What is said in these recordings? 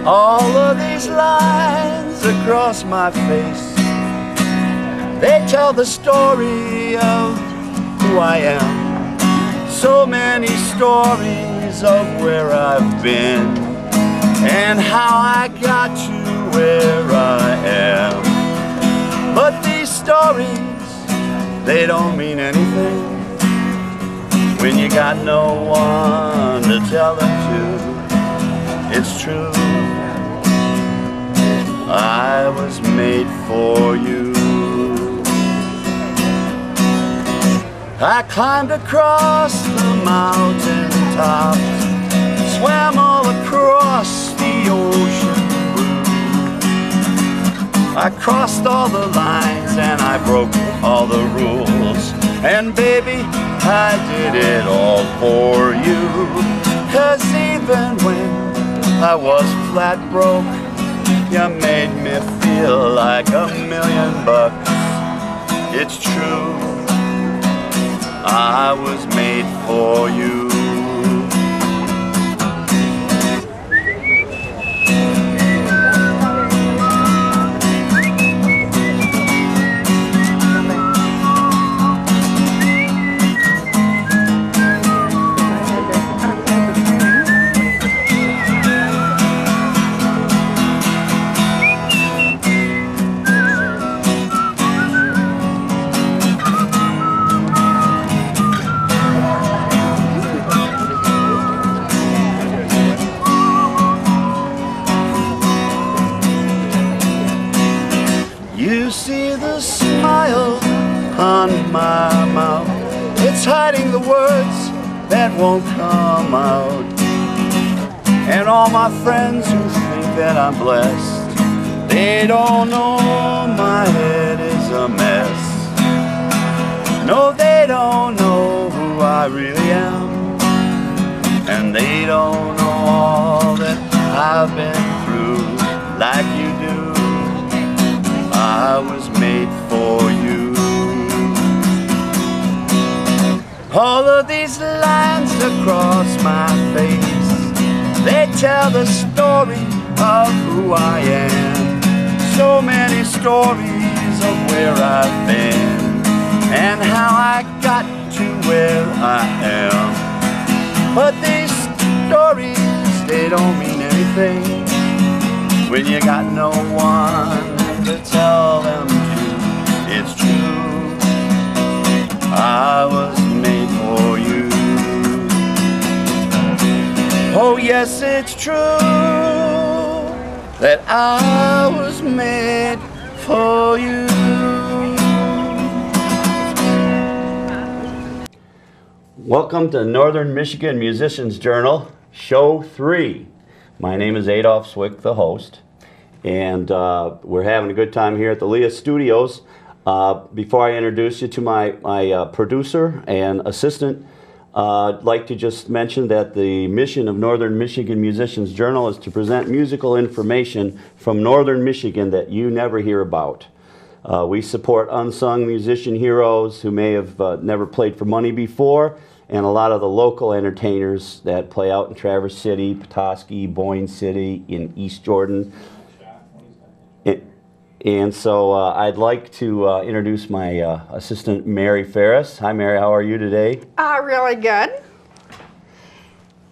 All of these lines across my face, they tell the story of who I am. So many stories of where I've been and how I got to where I am. But these stories, they don't mean anything when you got no one to tell them to. It's true, I was made for you. I climbed across the mountain tops, swam all across the ocean blue. I crossed all the lines and I broke all the rules. And baby, I did it all for you. 'Cause even when I was flat broke, you made me feel like $1,000,000. It's true, I was made for you. You see the smile on my mouth, it's hiding the words that won't come out. And all my friends who think that I'm blessed, they don't know my head is a mess. No, they don't know who I really am, and they don't know all that I've been through like you do. I was made for you. All of these lines across my face, they tell the story of who I am. So many stories of where I've been and how I got to where I am. But these stories, they don't mean anything when you got no one to tell them to. It's true, I was made for you. Oh yes, it's true that I was made for you. Welcome to Northern Michigan Musicians Journal, Show 3. My name is Adolph Swick, the host. And we're having a good time here at the Leah Studios. Before I introduce you to my producer and assistant, I'd like to just mention that the mission of Northern Michigan Musicians Journal is to present musical information from Northern Michigan that you never hear about. We support unsung musician heroes who may have never played for money before, and a lot of the local entertainers that play out in Traverse City, Petoskey, Boyne City, in East Jordan. And so I'd like to introduce my assistant, Mary Ferris. Hi, Mary. How are you today? Really good.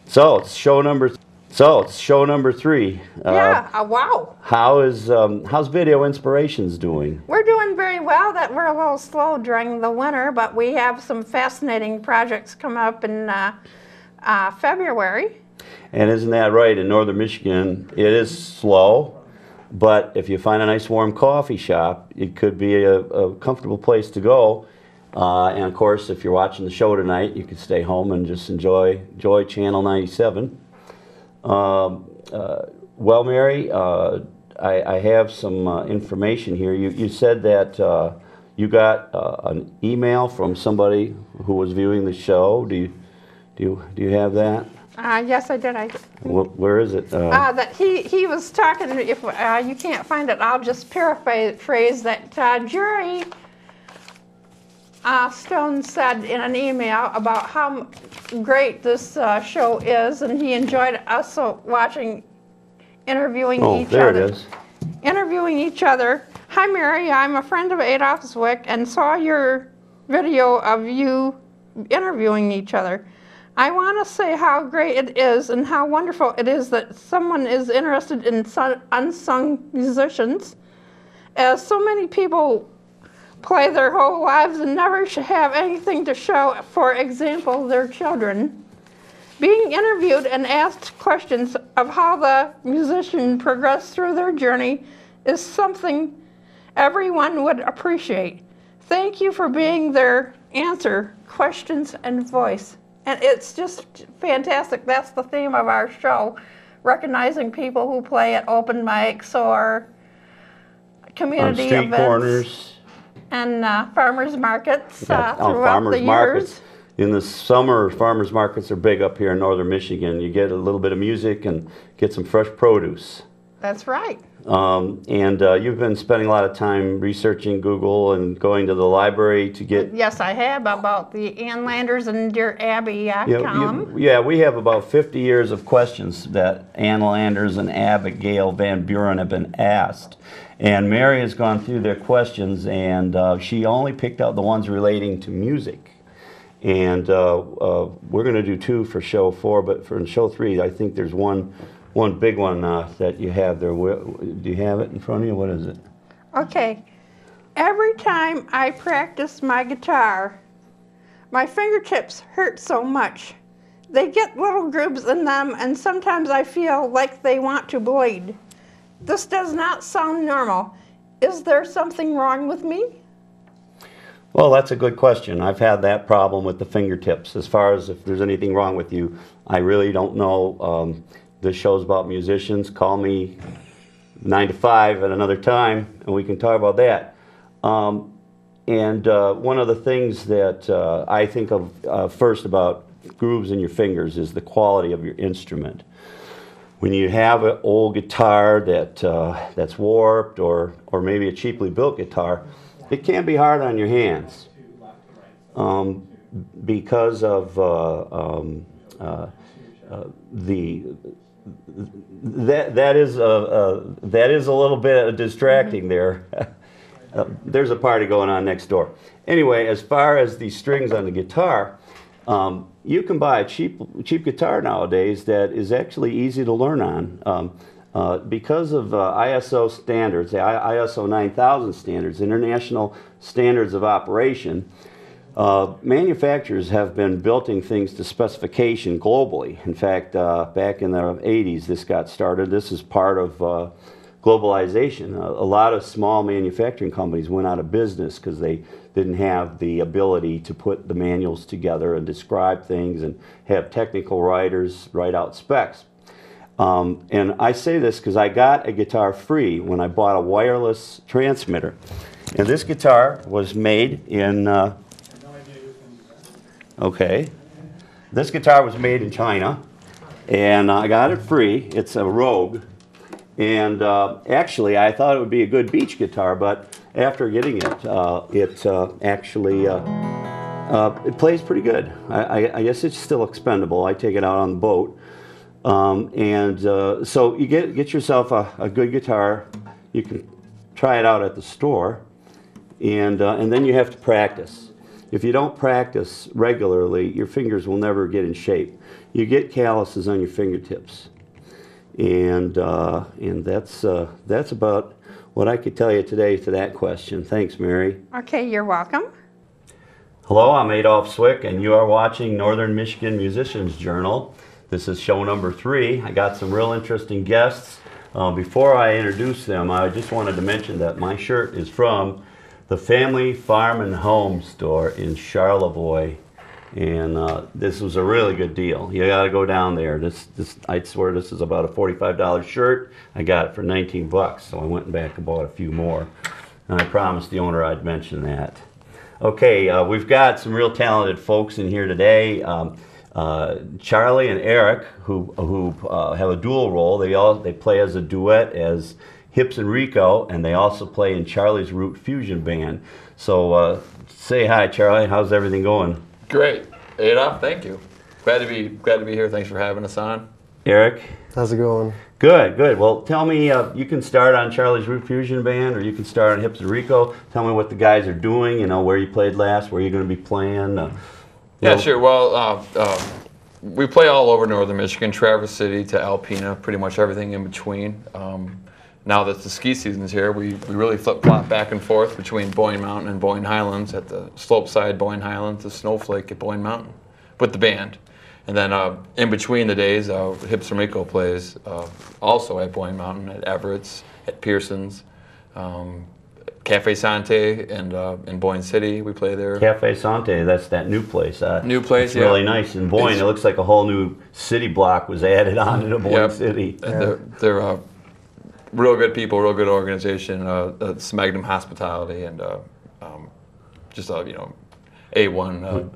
So it's show number 3. Yeah. Wow. How's Video Inspirations doing? We're doing very well. That we're a little slow during the winter, but we have some fascinating projects come up in February. And isn't that right? In Northern Michigan, it is slow. But if you find a nice warm coffee shop, it could be a comfortable place to go. And of course, if you're watching the show tonight, you can stay home and just enjoy Channel 97. Well, Mary, I have some information here. You said that you got an email from somebody who was viewing the show. Do you have that? Yes, I did. Where is it? That he was talking. If you can't find it, I'll just paraphrase that. Jerry Stone said in an email about how great this show is, and he enjoyed us watching interviewing Oh, each there other. it is. Interviewing each other. Hi, Mary. I'm a friend of Adolf Zwick and saw your video of you interviewing each other. I want to say how great it is and how wonderful it is that someone is interested in unsung musicians, as so many people play their whole lives and never have anything to show, for example, their children. Being interviewed and asked questions of how the musician progressed through their journey is something everyone would appreciate. Thank you for being their answer, questions, and voice. And it's just fantastic. That's the theme of our show, recognizing people who play at open mics or community On street events corners. and farmers markets throughout farmers the years. markets. In the summer, farmers markets are big up here in northern Michigan. You get a little bit of music and get some fresh produce. That's right. You've been spending a lot of time researching Google and going to the library to get... Yes, I have, about the Ann Landers and Dear Abby column. We have about 50 years of questions that Ann Landers and Abigail Van Buren have been asked. And Mary has gone through their questions, and she only picked out the ones relating to music. And we're going to do 2 for show 4, but for show 3, I think there's one big one that you have there. Do you have it in front of you? What is it? Okay. Every time I practice my guitar, my fingertips hurt so much. They get little grooves in them, and sometimes I feel like they want to bleed. This does not sound normal. Is there something wrong with me? Well, that's a good question. I've had that problem with the fingertips. As far as if there's anything wrong with you, I really don't know. This show's about musicians. Call me 9 to 5 at another time, and we can talk about that. One of the things that I think of first about grooves in your fingers is the quality of your instrument. When you have an old guitar that's warped, or maybe a cheaply built guitar, it can be hard on your hands because of that is a little bit distracting there. There's a party going on next door. Anyway, as far as the strings on the guitar, you can buy a cheap guitar nowadays that is actually easy to learn on. Because of ISO standards, the ISO 9000 standards, International Standards of Operation, manufacturers have been building things to specification globally. In fact, back in the 80s, this got started. This is part of globalization. A lot of small manufacturing companies went out of business because they didn't have the ability to put the manuals together and describe things and have technical writers write out specs. And I say this because I got a guitar free when I bought a wireless transmitter. And this guitar was made in, this guitar was made in China, and I got it free. It's a Rogue. And actually, I thought it would be a good beach guitar, but after getting it, it plays pretty good. I guess it's still expendable. I take it out on the boat. So you get yourself a good guitar. You can try it out at the store, and then you have to practice. If you don't practice regularly, your fingers will never get in shape. You get calluses on your fingertips, and that's about what I could tell you today to that question. Thanks, Mary. Okay, you're welcome. Hello, I'm Adolf Zwick, and you are watching Northern Michigan Musicians Journal. This is show number 3. I got some real interesting guests. Before I introduce them, I just wanted to mention that my shirt is from the Family Farm and Home store in Charlevoix, and this was a really good deal. You got to go down there. I swear this is about a $45 shirt. I got it for 19 bucks, so I went back and bought a few more, and I promised the owner I'd mention that. Okay, we've got some real talented folks in here today. Charlie and Eric, who have a dual role. They play as a duet as Hips and Rico, and they also play in Charlie's Root Fusion Band. So say hi, Charlie. How's everything going? Great, Adolf. Thank you. Glad to be here. Thanks for having us on. Eric. How's it going? Good, good. Well, tell me, you can start on Charlie's Root Fusion Band, or you can start on Hips and Rico. Tell me what the guys are doing, you know, where you played last, where you're going to be playing. Yeah, sure. Well, we play all over northern Michigan, Traverse City to Alpena, pretty much everything in between. Now that the ski season's here, we really flip-flop back and forth between Boyne Mountain and Boyne Highlands. At the slope side, Boyne Highlands, the Snowflake at Boyne Mountain with the band. And then in between the days, Hips and Rico plays also at Boyne Mountain, at Everett's, at Pearson's, Cafe Sante, and in Boyne City, we play there. Cafe Sante, that's that new place. New place, it's really nice. In Boyne, it looks like a whole new city block was added on to Boyne City. They're real good people, real good organization. It's Magnum Hospitality, and just you know, A1.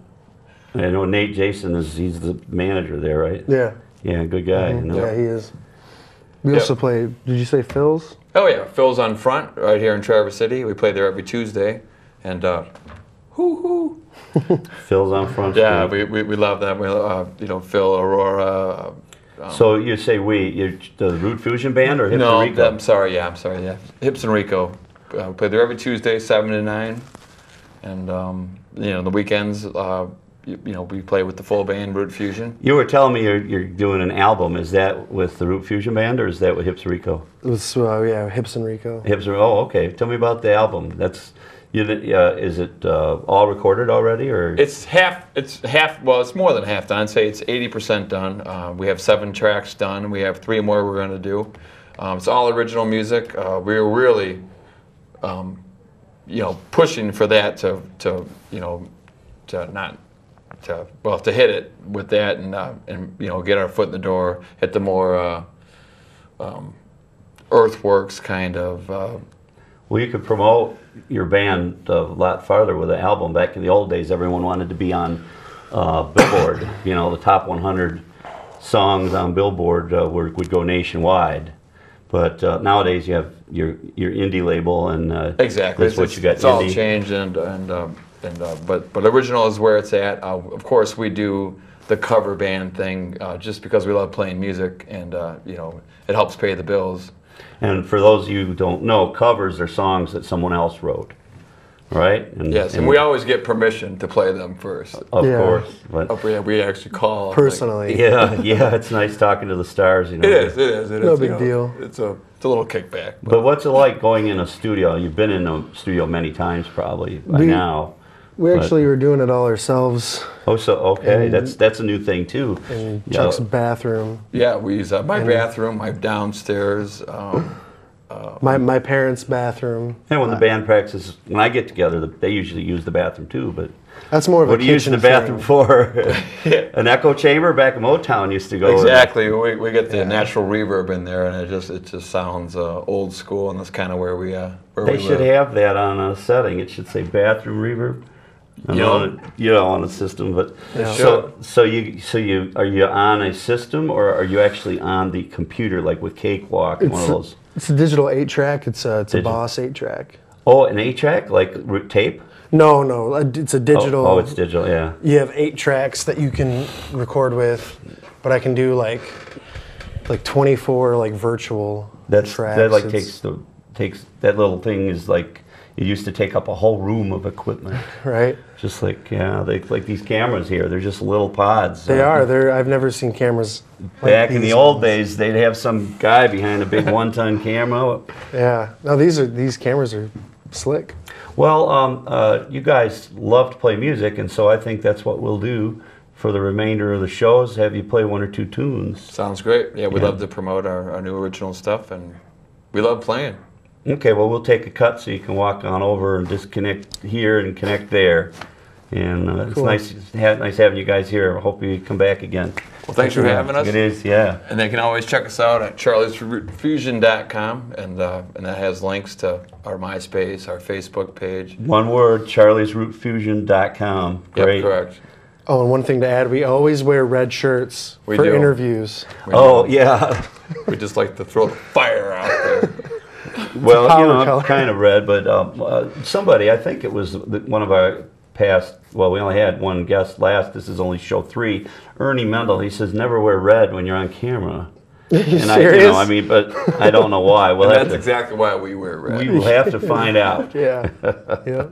I know Nate Jason he's the manager there, right? Yeah. Yeah, good guy. Mm-hmm. Yeah, he is. We also play, did you say Phil's? Oh yeah, Phil's on front right here in Traverse City. We play there every Tuesday, and hoo-hoo. Phil's on front. Yeah, we love that. We you know, Phil, Aurora. So you say you're the Root Fusion Band or Hips and Rico? No, I'm sorry, yeah. Hips and Rico. We play there every Tuesday, 7 to 9, and you know, the weekends. You know, we play with the full band, Root Fusion. You were telling me you're doing an album. Is that with the Root Fusion Band, or is that with Hips and Rico? It was, yeah, Hips and Rico. Oh, okay. Tell me about the album. That's is it all recorded already, or? It's half. Well, it's more than half done. I'd say it's 80% done. We have 7 tracks done. We have 3 more we're going to do. It's all original music. We're really, you know, pushing for that to you know, to hit it with that and you know, get our foot in the door, hit the more earthworks kind of. Well, you could promote your band a lot farther with an album. Back in the old days, everyone wanted to be on Billboard. You know, the top 100 songs on Billboard would go nationwide. But nowadays, you have your indie label, and exactly, that's what you got. It's all changed, but original is where it's at. Of course, we do the cover band thing just because we love playing music, and you know, it helps pay the bills. And for those of you who don't know, covers are songs that someone else wrote, right? Yes, and we always get permission to play them first. Of course. But we actually call personally. Like, yeah, it's nice talking to the stars. You know. It is. No big deal. It's a little kickback. But what's it like going in a studio? You've been in a studio many times probably by now. We actually were doing it all ourselves. Oh, so okay, that's a new thing too. In Chuck's bathroom. Yeah, we use my bathroom, my downstairs. My parents' bathroom. And when the band practices, when I get together, they usually use the bathroom too. But that's more of a kitchen. What do you use the bathroom for? An echo chamber? Back in Motown used to go. Exactly. We get the natural reverb in there, and it just sounds old school, and that's kind of where we They should have that on a setting. It should say bathroom reverb. On a system, but so you are you on a system, or are you actually on the computer, like with Cakewalk, one of those? It's a digital 8-track. It's a Boss 8-track. Oh, an 8-track, like tape? No, it's a digital. Oh, it's digital, yeah. You have 8 tracks that you can record with, but I can do like 24 like virtual tracks. That like takes that little thing is like. It used to take up a whole room of equipment. Right. Just like, like these cameras here, they're just little pods. They are. I've never seen cameras like back in the old days, they'd have some guy behind a big 1-ton camera. Yeah. No, these cameras are slick. Well, you guys love to play music, and so I think that's what we'll do for the remainder of the shows, have you play 1 or 2 tunes. Sounds great. Yeah, we love to promote our new original stuff, and we love playing. Okay, well, we'll take a cut so you can walk on over and disconnect here and connect there. And cool. It's nice having you guys here. I hope you come back again. Well, thanks for having us. It is, yeah. And they can always check us out at charliesrootfusion.com, and that has links to our MySpace, our Facebook page. One word, charliesrootfusion.com. Great. Yep, correct. Oh, and one thing to add, we always wear red shirts for interviews. Yeah. We just like to throw the fire out there. Well, I'm kind of red, but somebody, I think it was one of our past, well, we only had one guest last. This is only show 3. Ernie Mendel, he says, never wear red when you're on camera. And serious? I mean, but I don't know why. Well, that's exactly why we wear red. We will have to find out. Yeah. Yeah.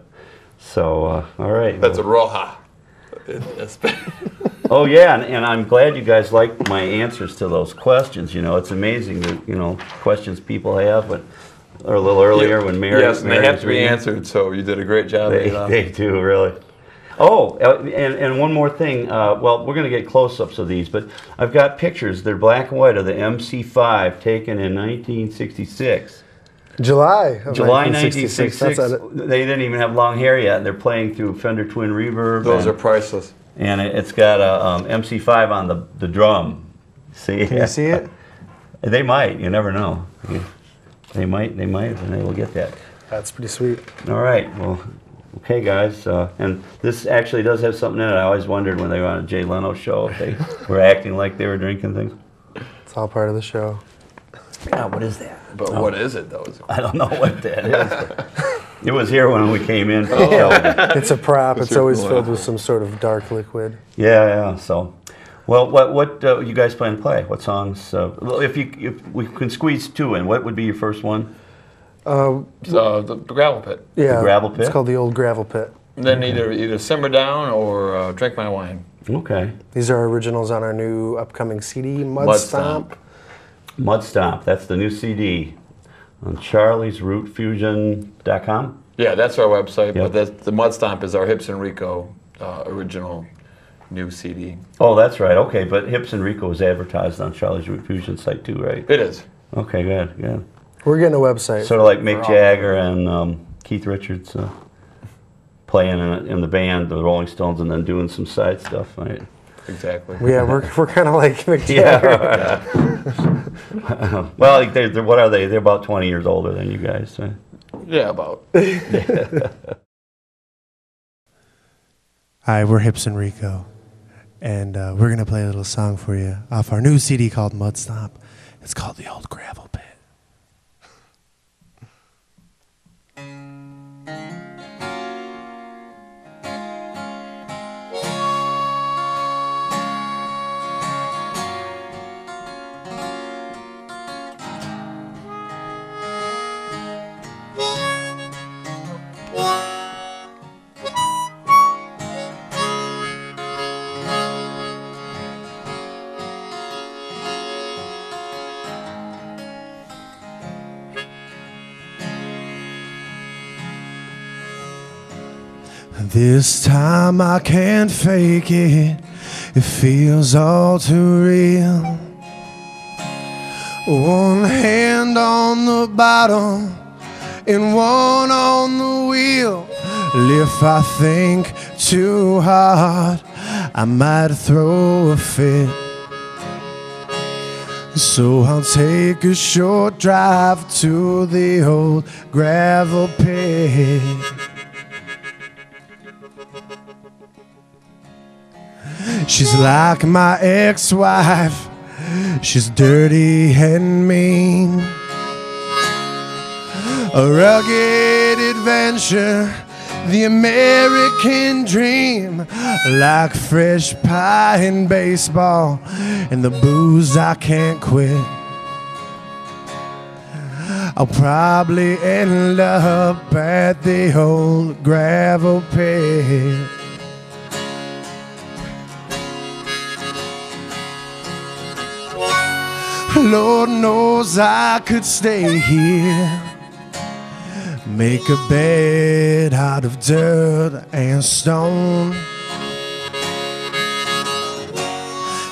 So, all right. That's a Roja. Oh yeah, and I'm glad you guys like my answers to those questions. You know, it's amazing the questions people have, but or a little earlier when Mary. Yes, and they have to be answered. So you did a great job. They do really. Oh, and one more thing. Well, we're going to get close-ups of these, but I've got pictures. They're black and white of the MC5 taken in 1966. July 1966. They didn't even have long hair yet. They're playing through Fender Twin Reverb. Those are priceless. And it's got a MC5 on the drum. See? Can you see it? They might. You never know. They might, and they will get that. That's pretty sweet. All right. Well, okay, guys. And this actually does have something in it. I always wondered when they were on a Jay Leno show if they were acting like they were drinking things. It's all part of the show. Yeah, what is that? But what is it, though? I don't know what that is. It was here when we came in. It's a prop. It's always cool. filled with some sort of dark liquid. Yeah. So, well, what you guys plan to play? What songs? If we can squeeze 2 in, what would be your first one? The gravel pit. Yeah, The Gravel Pit? It's called the Old Gravel Pit. And then either simmer down or drink my wine. Okay. These are originals on our new upcoming CD, Mud Stomp. Mud Stomp. That's the new CD on charliesrootfusion.com. Yeah, that's our website. Yep. But the Mud Stomp is our Hips and Rico original new CD. Oh, that's right. Okay, but Hips and Rico is advertised on Charlie's Root Fusion site too, right? It is. Okay, good. We're getting a website. Sort of like Mick Jagger and Keith Richards playing in the band, the Rolling Stones, and then doing some side stuff, right? Exactly. Yeah, we're kind of like Mick Jagger. Yeah. Well, what are they? They're about 20 years older than you guys. So. Yeah, about. Hi, we're Hips and Rico, and we're going to play a little song for you off our new CD called Mud Stomp. It's called The Old Gravel Pit. This time I can't fake it. It feels all too real. One hand on the bottom and one on the wheel. If I think too hard, I might throw a fit. So I'll take a short drive to the old gravel pit. She's like my ex-wife. She's dirty and mean. A rugged adventure, the American dream. Like fresh pie and baseball and the booze I can't quit. I'll probably end up at the old gravel pit. Lord knows I could stay here, make a bed out of dirt and stone,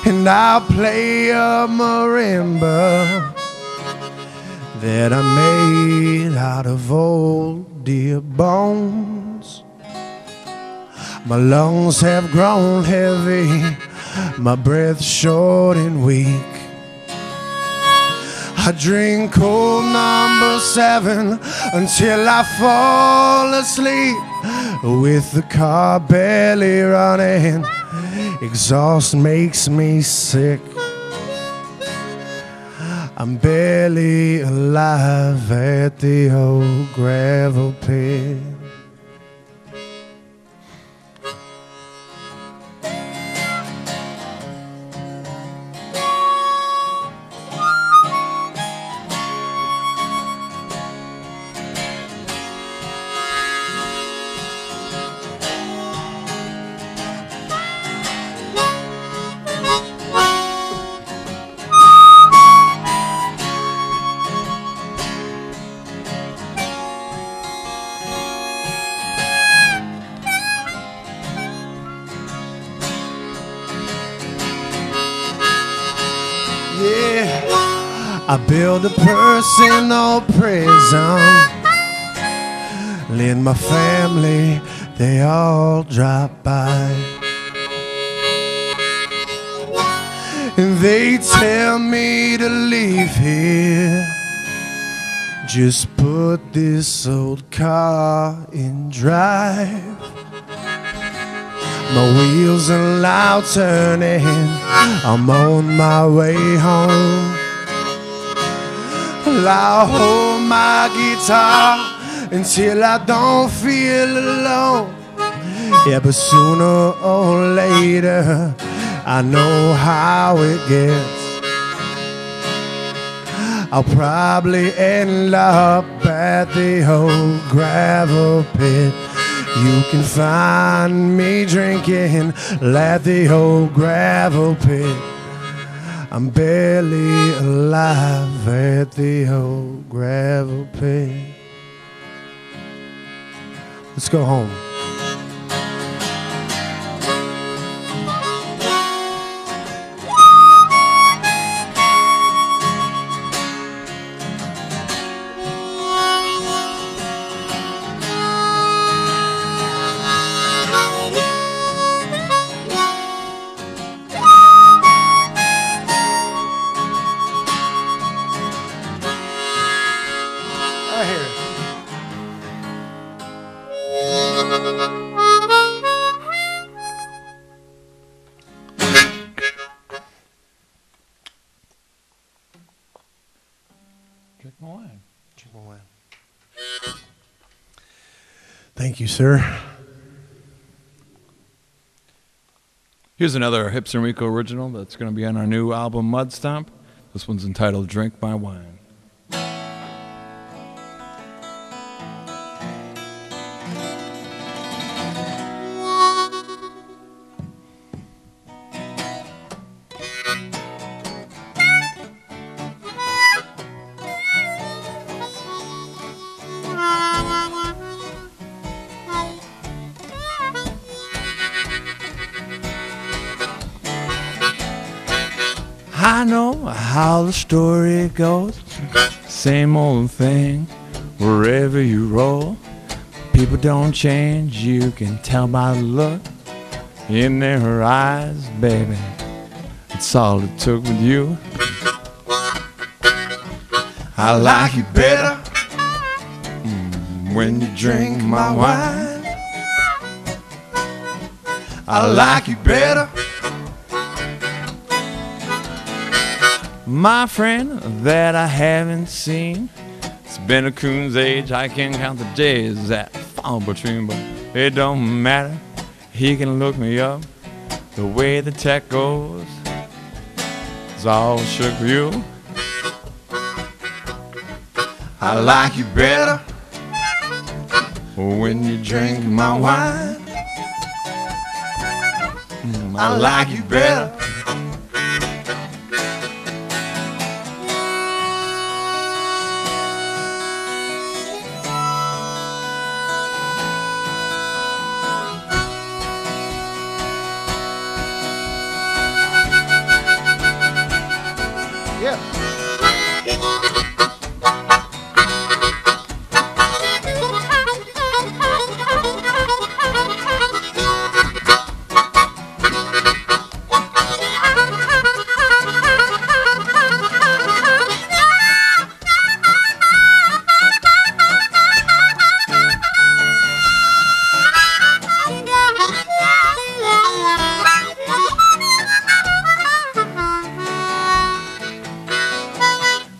and I'll play a marimba that I made out of old deer bones. My lungs have grown heavy, my breath short and weak. I drink old number 7 until I fall asleep, with the car barely running. Exhaust makes me sick. I'm barely alive at the old gravel pit. I build a personal prison. And my family, they all drop by. And they tell me to leave here. Just put this old car in drive. My wheels are loud turning, I'm on my way home. I'll hold my guitar until I don't feel alone. Yeah, but sooner or later I know how it gets. I'll probably end up at the old gravel pit. You can find me drinking at the old gravel pit. I'm barely alive at the old gravel pit. Let's go home. Drink my wine. Drink my wine. Thank you, sir. Here's another Hipster Rico original that's going to be on our new album, Mud Stomp. This one's entitled Drink My Wine. I know how the story goes. Same old thing wherever you roll. People don't change, you can tell by the look in their eyes, baby. It's all it took with you. I like you better when you drink my wine. I like you better, my friend that I haven't seen. It's been a coon's age, I can't count the days that fall between, but it don't matter. He can look me up the way the tech goes. It's all shook with you. I like you better when you drink my wine. I like you better.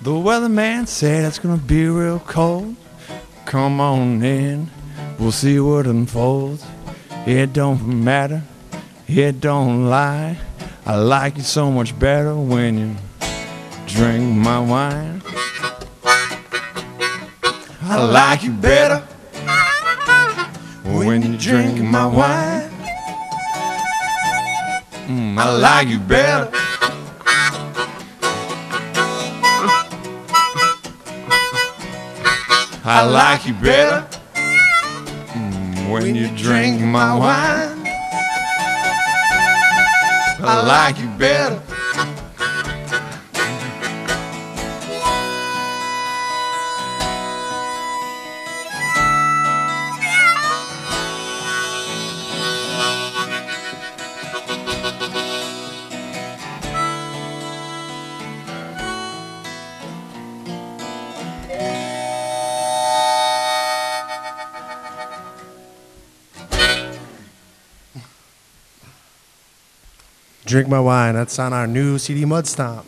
The weatherman said it's gonna be real cold. Come on in, we'll see what unfolds. It don't matter, it don't lie. I like you so much better when you drink my wine. I like you better when you drink my wine. I like you better. I like you better when you drink my wine. I like you better. Drink My Wine. That's on our new CD Mud Stomp.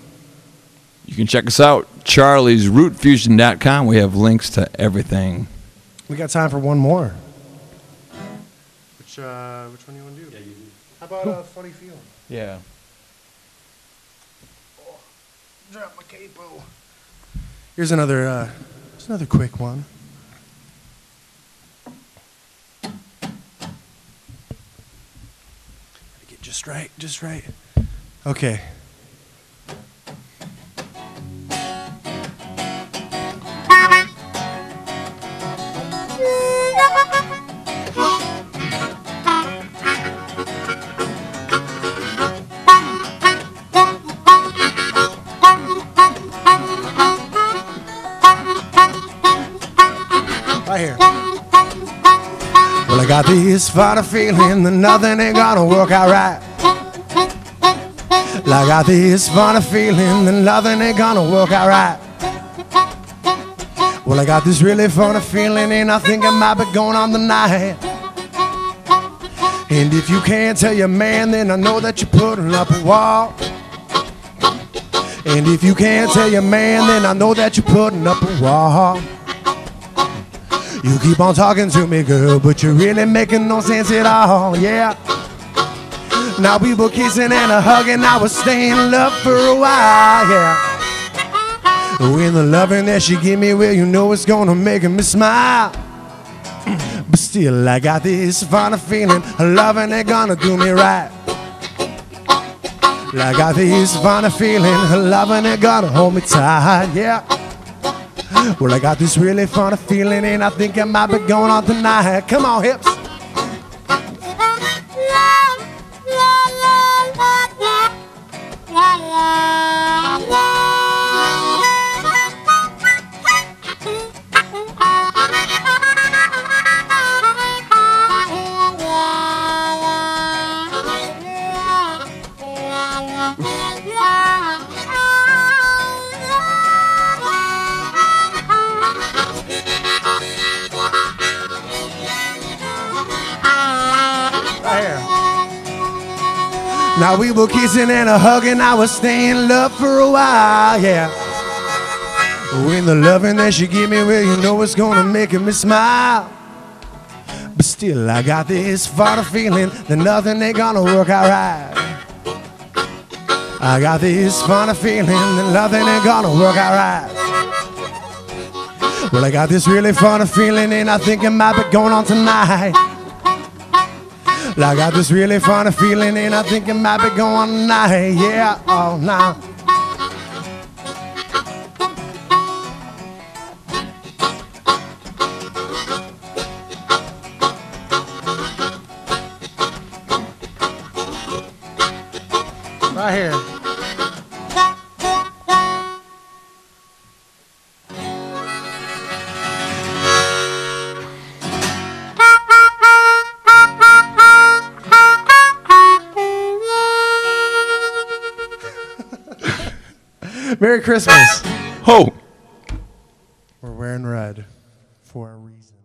You can check us out, charliesrootfusion.com. We have links to everything. We got time for one more. Which one do you want to do? How about a funny feeling? Yeah. Oh, drop my capo. Here's another quick one. Get just right. Okay. Right here. Well, I got this funny feeling that nothing ain't gonna work out right. Well, I got this funny feeling that nothing ain't gonna work out right. Well, I got this really funny feeling and I think I might be going on tonight. And if you can't tell your man, then I know that you're putting up a wall. And if you can't tell your man, then I know that you're putting up a wall. You keep on talking to me, girl, but you're really making no sense at all, yeah. Now we were kissing and a hugging, I was staying in love for a while, yeah. When the loving that she give me, well, you know it's gonna make me smile. But still, I got this funny feeling, loving ain't gonna do me right. I got this funny feeling, loving ain't gonna hold me tight, yeah. Well, I got this really funny feeling and I think I might be going on tonight. Come on, hips. Now we were kissing and a hugging, I was staying in love for a while, yeah. When the loving that she give me, well, you know it's gonna make me smile. But still, I got this funny feeling that nothing ain't gonna work out right. I got this funny feeling that nothing ain't gonna work out right. Well, I got this really funny feeling and I think it might be going on tonight. I got this really funny feeling and I think it might be going tonight, yeah, oh, now. Right here. Merry Christmas. Ho! We're wearing red for a reason.